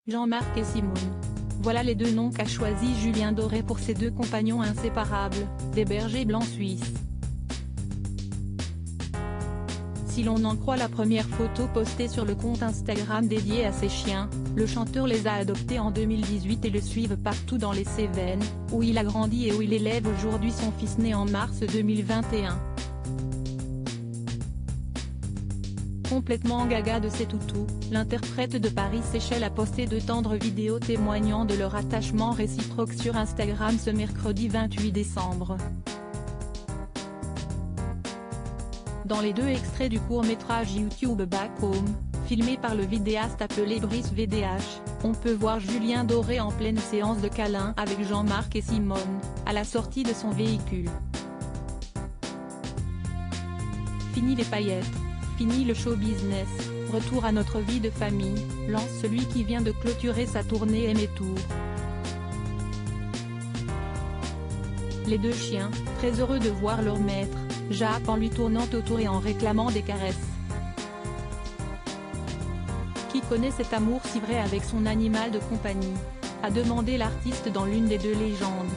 Jean-Marc et Simone. Voilà les deux noms qu'a choisi Julien Doré pour ses deux compagnons inséparables, des bergers blancs suisses. Si l'on en croit la première photo postée sur le compte Instagram dédié à ses chiens, le chanteur les a adoptés en 2018 et le suivent partout dans les Cévennes, où il a grandi et où il élève aujourd'hui son fils né en mars 2021. Complètement gaga de ses toutous, l'interprète de Paris-Séchelles a posté de tendres vidéos témoignant de leur attachement réciproque sur Instagram ce mercredi 28 décembre. Dans les deux extraits du court-métrage YouTube Back Home, filmé par le vidéaste appelé Brice VDH, on peut voir Julien Doré en pleine séance de câlins avec Jean-Marc et Simone, à la sortie de son véhicule. Fini les paillettes, fini le show business, retour à notre vie de famille, lance celui qui vient de clôturer sa tournée Aimé Tour. Les deux chiens, très heureux de voir leur maître, jappent en lui tournant autour et en réclamant des caresses. Qui connaît cet amour si vrai avec son animal de compagnie, a demandé l'artiste dans l'une des deux légendes.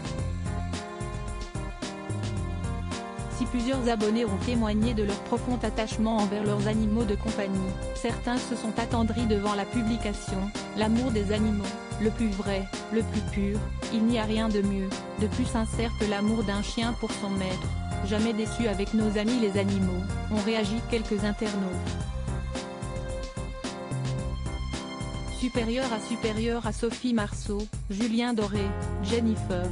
Si plusieurs abonnés ont témoigné de leur profond attachement envers leurs animaux de compagnie, certains se sont attendris devant la publication. L'amour des animaux, le plus vrai, le plus pur, il n'y a rien de mieux, de plus sincère que l'amour d'un chien pour son maître. Jamais déçus avec nos amis les animaux, ont réagi quelques internautes. Supérieur à Sophie Marceau, Julien Doré, Jennifer.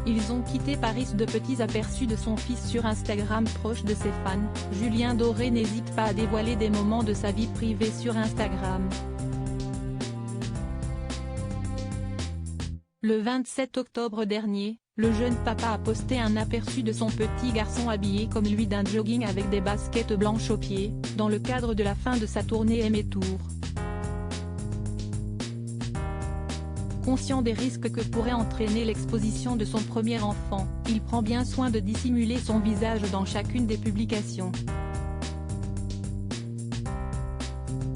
Ils ont quitté Paris. De petits aperçus de son fils sur Instagram proche de ses fans, Julien Doré n'hésite pas à dévoiler des moments de sa vie privée sur Instagram. Le 27 octobre dernier, le jeune papa a posté un aperçu de son petit garçon habillé comme lui d'un jogging avec des baskets blanches aux pieds, dans le cadre de la fin de sa tournée Aimé Tour. Conscient des risques que pourrait entraîner l'exposition de son premier enfant, il prend bien soin de dissimuler son visage dans chacune des publications.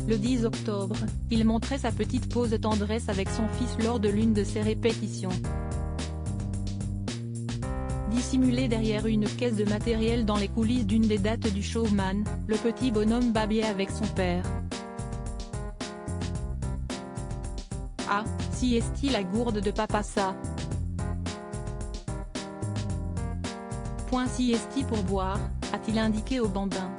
Le 10 octobre, il montrait sa petite pose de tendresse avec son fils lors de l'une de ses répétitions. Dissimulé derrière une caisse de matériel dans les coulisses d'une des dates du showman, le petit bonhomme babillait avec son père. Ah, si est-il la gourde de papa ça. Point si est-il pour boire, a-t-il indiqué au bambin.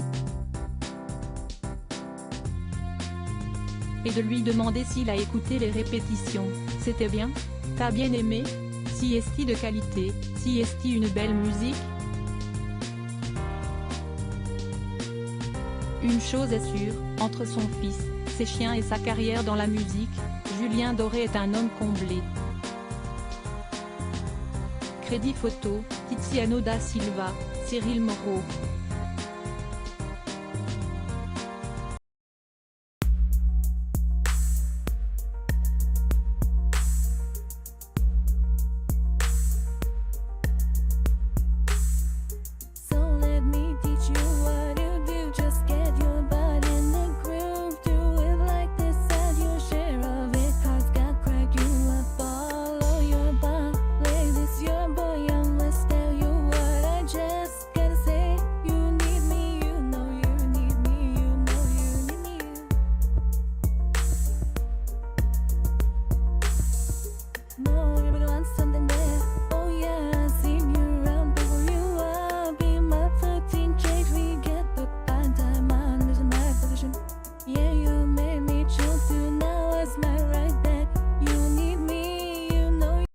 Et de lui demander s'il a écouté les répétitions, c'était bien, t'as bien aimé, si est-il de qualité, si est-il une belle musique. Une chose est sûre, entre son fils, ses chiens et sa carrière dans la musique, Julien Doré est un homme comblé. Crédit photo, Tiziano da Silva, Cyril Moreau.